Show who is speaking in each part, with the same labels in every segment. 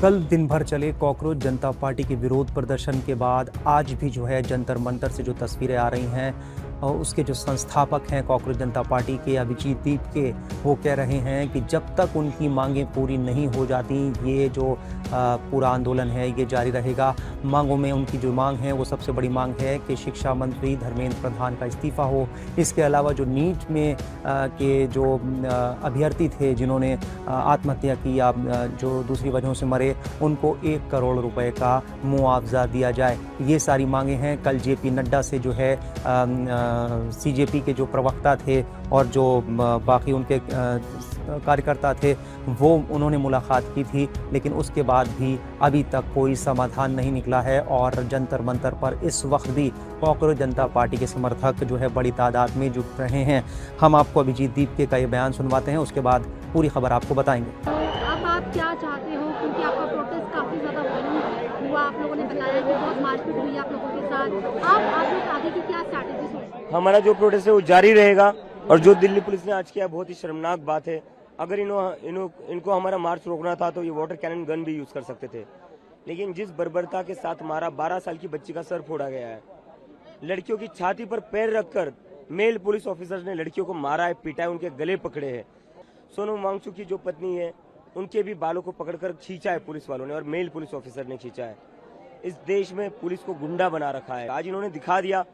Speaker 1: कल दिन भर चले कॉकरोच जनता पार्टी के विरोध प्रदर्शन के बाद आज भी जो है जंतर मंतर से जो तस्वीरें आ रही हैं और उसके जो संस्थापक हैं कॉकरोच जनता पार्टी के अभिजीत दीप के, वो कह रहे हैं कि जब तक उनकी मांगें पूरी नहीं हो जाती ये जो पूरा आंदोलन है ये जारी रहेगा। मांगों में उनकी जो मांग है वो सबसे बड़ी मांग है कि शिक्षा मंत्री धर्मेंद्र प्रधान का इस्तीफ़ा हो। इसके अलावा जो नीट में के जो अभ्यर्थी थे जिन्होंने आत्महत्या की या जो दूसरी वजहों से मरे, उनको 1 करोड़ रुपए का मुआवजा दिया जाए। ये सारी मांगें हैं। कल जेपी नड्डा से जो है सीजेपी के जो प्रवक्ता थे और जो बाकी उनके कार्यकर्ता थे वो उन्होंने मुलाकात की थी, लेकिन उसके बाद भी अभी तक कोई समाधान नहीं निकला है और जंतर मंतर पर इस वक्त भी कॉकरोच जनता पार्टी के समर्थक जो है बड़ी तादाद में जुट रहे हैं। हम आपको अभिजीत दीप के कई बयान सुनवाते हैं, उसके बाद पूरी खबर आपको बताएंगे।
Speaker 2: अब आप क्या चाहते हो, क्योंकि आपका प्रोटेस्ट काफ़ी ज़्यादा वायरल हुआ, आप लोगों ने बताया कि बहुत मारपीट हुई आप लोगों के साथ। आप लोग आगे की क्या स्ट्रैटेजी सोचते हैं?
Speaker 3: हमारा जो प्रोटेस्ट है वो जारी रहेगा और जो दिल्ली पुलिस ने आज किया बहुत ही शर्मनाक बात है। अगर इनको हमारा मार्च रोकना था तो ये वाटर कैनन गन भी यूज कर सकते थे, लेकिन जिस बर्बरता के साथ मारा 12 साल की बच्ची का सर फोड़ा गया है, लड़कियों की छाती पर पैर रखकर मेल पुलिस ऑफिसर्स ने लड़कियों को मारा है, पीटा है, उनके गले पकड़े हैं। सोनम वांगचुक की जो पत्नी है उनके भी बालों को पकड़कर खींचा है पुलिस वालों ने और मेल पुलिस ऑफिसर ने खींचा है। इस देश में पुलिस को गुंडा बना रखा है। आज इन्होंने दिखा दिया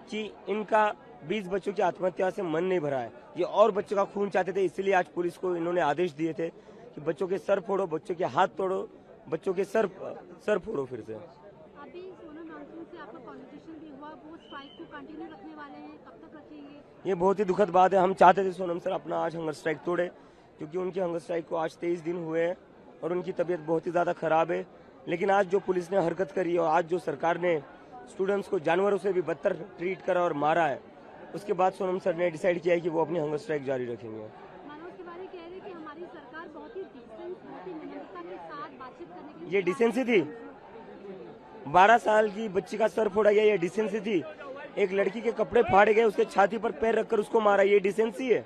Speaker 3: कि इनका 20 बच्चों की आत्महत्या से मन नहीं भरा है, ये और बच्चों का खून चाहते थे। इसलिए आज पुलिस को इन्होंने आदेश दिए थे कि बच्चों के सर फोड़ो, बच्चों के हाथ तोड़ो, बच्चों के सर फोड़ो। फिर से
Speaker 2: अभी सोनम वांगचुक से आपका कॉन्वर्सेशन भी हुआ, वो स्ट्राइक को कंटिन्यू रखने वाले हैं, कब तक रखेंगे?
Speaker 3: ये बहुत ही दुखद बात है। हम चाहते थे सोनम सर अपना आज हंगर स्ट्राइक तोड़े, क्योंकि उनकी हंगर स्ट्राइक को आज 23 दिन हुए हैं और उनकी तबीयत बहुत ही ज्यादा खराब है। लेकिन आज जो पुलिस ने हरकत करी और आज जो सरकार ने स्टूडेंट्स को जानवरों से भी बदतर ट्रीट करा और मारा है, उसके बाद सोनम सर ने डिसाइड किया है कि वो अपनी हंगर स्ट्राइक जारी रखेंगे।
Speaker 2: मनोज तिवारी कह रहे कि हमारी सरकार बहुत ही डिसेंट, बहुत ही विनम्रता के साथ बातचीत करने के लिए।
Speaker 3: ये डिसेंसी थी? 12 साल की बच्ची का सर फोड़ा गया, ये डिसेंसी थी? एक लड़की के कपड़े फाड़े गए, उसके छाती पर पैर रखकर उसको मारा, ये डिसेंसी है?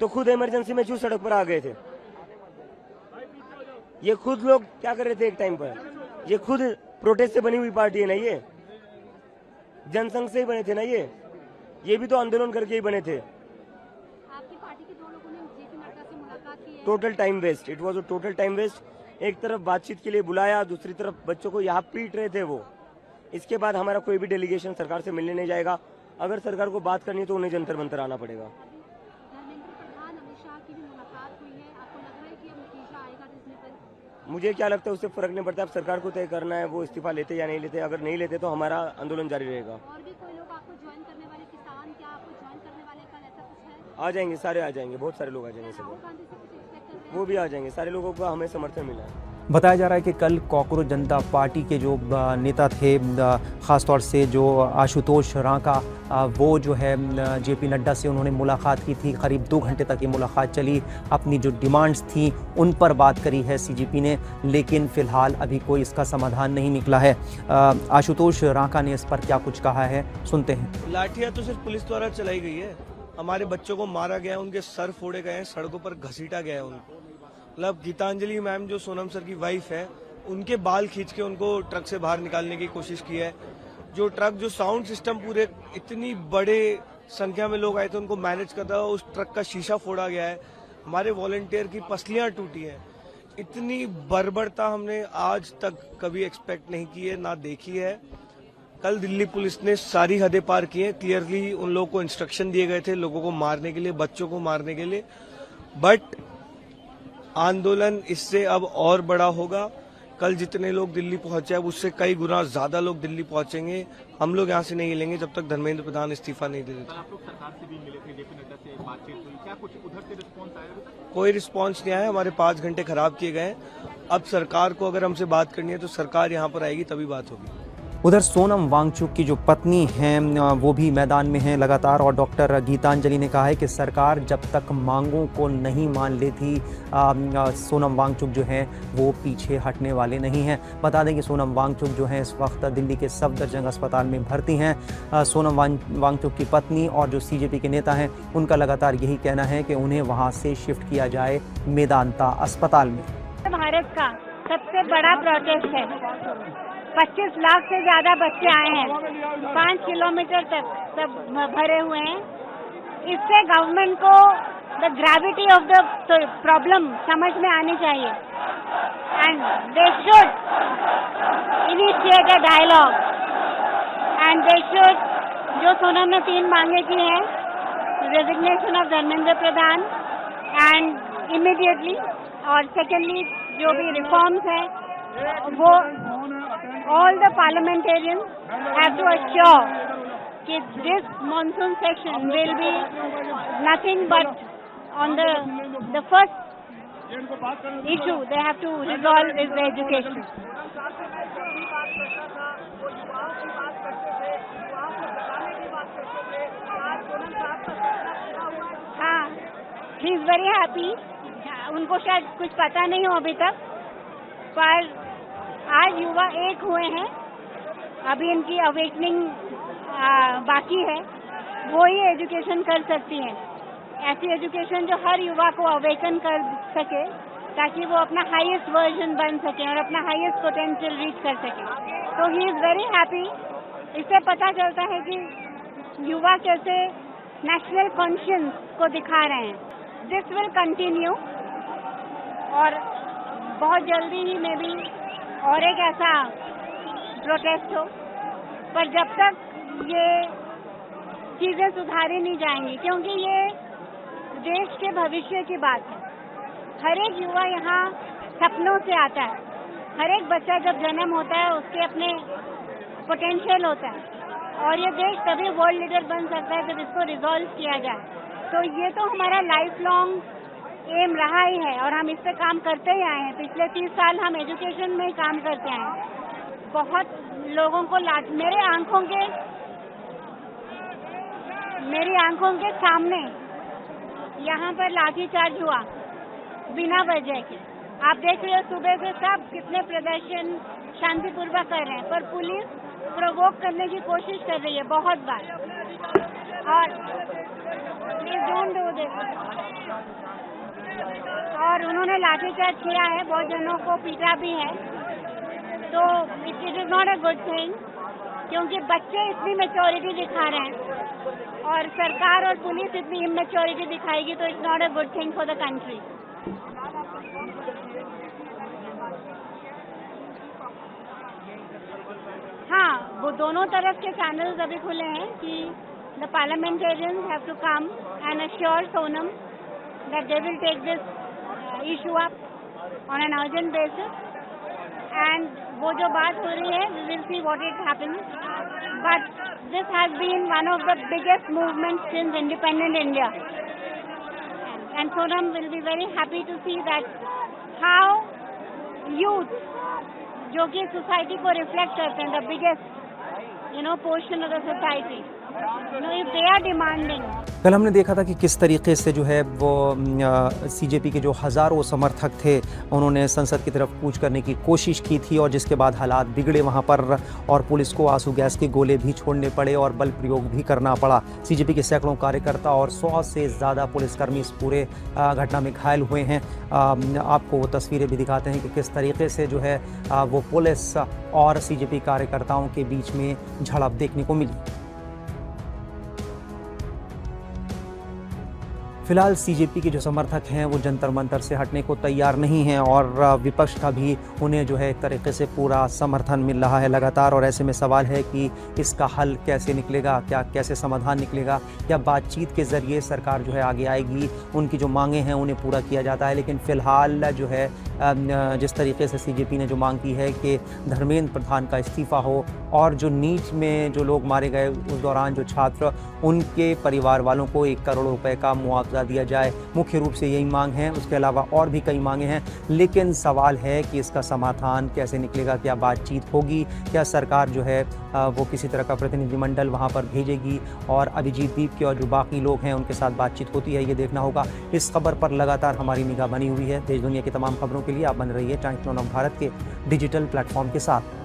Speaker 3: तो खुद इमरजेंसी में क्यों सड़क पर आ गए थे? ये खुद लोग क्या कर रहे थे एक टाइम पर? ये खुद प्रोटेस्ट से बनी हुई पार्टी है ना, ये जनसंघ से ही बने थे ना, ये भी तो आंदोलन करके ही बने थे।
Speaker 2: आपकी पार्टी के 2 लोगों ने जेपी नड्डा से मुलाकात की है।
Speaker 3: Total time waste, it was a total time waste. एक तरफ बातचीत के लिए बुलाया, दूसरी तरफ बच्चों को यहाँ पीट रहे थे वो। इसके बाद हमारा कोई भी डेलीगेशन सरकार से मिलने नहीं जाएगा। अगर सरकार को बात करनी है तो उन्हें जंतर मंतर आना पड़ेगा। मुझे क्या लगता है उससे फर्क नहीं पड़ता। अब सरकार को तय करना है वो इस्तीफा लेते या नहीं लेते। अगर नहीं लेते तो हमारा आंदोलन जारी रहेगा।
Speaker 2: और भी कोई लोग आपको ज्वाइन करने वाले, किसान क्या आपको ज्वाइन करने वाले, कल ऐसा कुछ है?
Speaker 3: आ जाएंगे, सारे आ जाएंगे, बहुत सारे लोग आ जाएंगे। सब वो भी आ जाएंगे, सारे लोगों का हमें समर्थन मिला है।
Speaker 1: बताया जा रहा है कि कल कॉकरोच जनता पार्टी के जो नेता थे, ख़ासतौर से जो आशुतोष रांका, वो जो है जेपी नड्डा से उन्होंने मुलाकात की थी। करीब 2 घंटे तक ये मुलाकात चली। अपनी जो डिमांड्स थी उन पर बात करी है सीजीपी ने, लेकिन फ़िलहाल अभी कोई इसका समाधान नहीं निकला है। आशुतोष रांका ने इस पर क्या कुछ कहा है, सुनते हैं।
Speaker 4: लाठियाँ तो सिर्फ पुलिस द्वारा चलाई गई है। हमारे बच्चों को मारा गया है, उनके सर फोड़े गए हैं, सड़कों पर घसीटा गया है उनको। मतलब गीतांजलि मैम जो सोनम सर की वाइफ है, उनके बाल खींच के उनको ट्रक से बाहर निकालने की कोशिश की है। जो ट्रक, जो साउंड सिस्टम, पूरे इतनी बड़े संख्या में लोग आए थे उनको मैनेज कर रहा है, उस ट्रक का शीशा फोड़ा गया है। हमारे वॉलंटियर की पसलियां टूटी हैं। इतनी बर्बरता हमने आज तक कभी एक्सपेक्ट नहीं की है, ना देखी है। कल दिल्ली पुलिस ने सारी हदें पार की हैं। क्लियरली उन लोगों को इंस्ट्रक्शन दिए गए थे लोगों को मारने के लिए, बच्चों को मारने के लिए। बट आंदोलन इससे अब और बड़ा होगा। कल जितने लोग दिल्ली पहुंचे अब उससे कई गुना ज्यादा लोग दिल्ली पहुंचेंगे। हम लोग यहाँ से नहीं हिलेंगे जब तक धर्मेंद्र प्रधान इस्तीफा नहीं दे देते।
Speaker 5: आप लोग सरकार से भी मिले थे, जेपी नड्डा से बातचीत हुई, क्या कुछ उधर से रिस्पॉन्स आया?
Speaker 4: कोई रिस्पॉन्स नहीं आया। हमारे 5 घंटे खराब किए गए। अब सरकार को अगर हमसे बात करनी है तो सरकार यहाँ पर आएगी तभी बात होगी।
Speaker 1: उधर सोनम वांगचुक की जो पत्नी हैं वो भी मैदान में हैं लगातार, और डॉक्टर गीतांजलि ने कहा है कि सरकार जब तक मांगों को नहीं मान लेती सोनम वांगचुक जो हैं वो पीछे हटने वाले नहीं हैं। बता दें कि सोनम वांगचुक जो हैं इस वक्त दिल्ली के सफदरजंग अस्पताल में भर्ती हैं। सोनम वांगचुक की पत्नी और जो सीजेपी के नेता हैं उनका लगातार यही कहना है कि उन्हें वहाँ से शिफ्ट किया जाए मेदांता अस्पताल में।
Speaker 6: भारत का सबसे बड़ा प्रोटेस्ट है। 25 लाख से ज्यादा बच्चे आए हैं, 5 किलोमीटर तक सब भरे हुए हैं। इससे गवर्नमेंट को the gravity of the problem समझ में आनी चाहिए and they should initiate a dialogue and they should, जो सोनम ने 3 मांगे की हैं, resignation of Dharmendra Pradhan and immediately, और सेकेंडली जो भी रिफॉर्म्स हैं वो all the parliamentarians have to assure that this monsoon session will be nothing but on the first issue they have to resolve is the education. हाँ, he is very happy. उनको शायद कुछ पता नहीं हो अभी तक, पर आज युवा एक हुए हैं। अभी इनकी अवेकनिंग बाकी है, वो ही एजुकेशन कर सकती हैं। ऐसी एजुकेशन जो हर युवा को अवेकन कर सके, ताकि वो अपना हाईएस्ट वर्जन बन सके और अपना हाईएस्ट पोटेंशियल रीच कर सके। तो ही इज वेरी हैप्पी। इससे पता चलता है कि युवा कैसे नेशनल कॉन्शियंस को दिखा रहे हैं। दिस विल कंटिन्यू, और बहुत जल्दी ही मे बी और एक ऐसा प्रोटेस्ट हो, पर जब तक ये चीजें सुधारी नहीं जाएंगी, क्योंकि ये देश के भविष्य की बात है। हर एक युवा यहाँ सपनों से आता है। हर एक बच्चा जब जन्म होता है उसके अपने पोटेंशियल होता है, और ये देश तभी वर्ल्ड लीडर बन सकता है जब इसको रिजॉल्व किया जाए। तो ये तो हमारा लाइफ लॉन्ग एम रहा ही है, और हम इस पे काम करते ही आए हैं। पिछले 30 साल हम एजुकेशन में ही काम करते आए हैं। बहुत लोगों को मेरी आंखों के सामने यहाँ पर लाठीचार्ज हुआ बिना वजह के। आप देख रहे हो सुबह से सब कितने प्रदर्शन शांतिपूर्वक कर रहे हैं, पर पुलिस प्रोवोक करने की कोशिश कर रही है बहुत बार। और प्लीज डोंट डू दिस। और उन्होंने लाठीचार्ज किया है, बहुत जनों को पीटा भी है। तो it is not a good thing, क्योंकि बच्चे इतनी मैच्योरिटी दिखा रहे हैं और सरकार और पुलिस इतनी इमेच्योरिटी दिखाएगी, तो it's not a good thing for the country. हाँ, वो दोनों तरफ के चैनल्स अभी खुले हैं कि the parliamentarians have to come and assure Sonam that they will take this issue up on an urgent basis, and वो जो बात हो रही है, we will see what it happens, but this has been one of the biggest movements since independent India, and Sonam will be very happy to see that how youth, जो कि society को reflect करते हैं, the biggest portion of the society, if they are demanding।
Speaker 1: कल हमने देखा था कि किस तरीके से जो है वो सीजेपी के जो हज़ारों समर्थक थे उन्होंने संसद की तरफ कूच करने की कोशिश की थी, और जिसके बाद हालात बिगड़े वहाँ पर, और पुलिस को आंसू गैस के गोले भी छोड़ने पड़े और बल प्रयोग भी करना पड़ा। सीजेपी के सैकड़ों कार्यकर्ता और 100 से ज़्यादा पुलिसकर्मी इस पूरे घटना में घायल हुए हैं। आपको वो तस्वीरें भी दिखाते हैं कि किस तरीके से जो है वो पुलिस और सीजेपी कार्यकर्ताओं के बीच में झड़प देखने को मिली। फिलहाल सीजेपी के जो समर्थक हैं वो जंतर मंतर से हटने को तैयार नहीं हैं, और विपक्ष का भी उन्हें जो है एक तरीके से पूरा समर्थन मिल रहा है लगातार। और ऐसे में सवाल है कि इसका हल कैसे निकलेगा, क्या कैसे समाधान निकलेगा, या बातचीत के ज़रिए सरकार जो है आगे आएगी, उनकी जो मांगे हैं उन्हें पूरा किया जाता है। लेकिन फ़िलहाल जो है जिस तरीके से CJP ने जो मांग की है कि धर्मेंद्र प्रधान का इस्तीफ़ा हो और जो नीट में जो लोग मारे गए उस दौरान जो छात्र, उनके परिवार वालों को 1 करोड़ रुपए का मुआवजा दिया जाए। मुख्य रूप से यही मांग है, उसके अलावा और भी कई मांगे हैं। लेकिन सवाल है कि इसका समाधान कैसे निकलेगा, क्या बातचीत होगी, क्या सरकार जो है वो किसी तरह का प्रतिनिधिमंडल वहाँ पर भेजेगी और अभिजीत दीप के और जो बाकी लोग हैं उनके साथ बातचीत होती है, ये देखना होगा। इस खबर पर लगातार हमारी निगाह बनी हुई है। देश दुनिया की तमाम खबरों के लिए आप बन रही है टाइम्स नाउ भारत के डिजिटल प्लेटफॉर्म के साथ।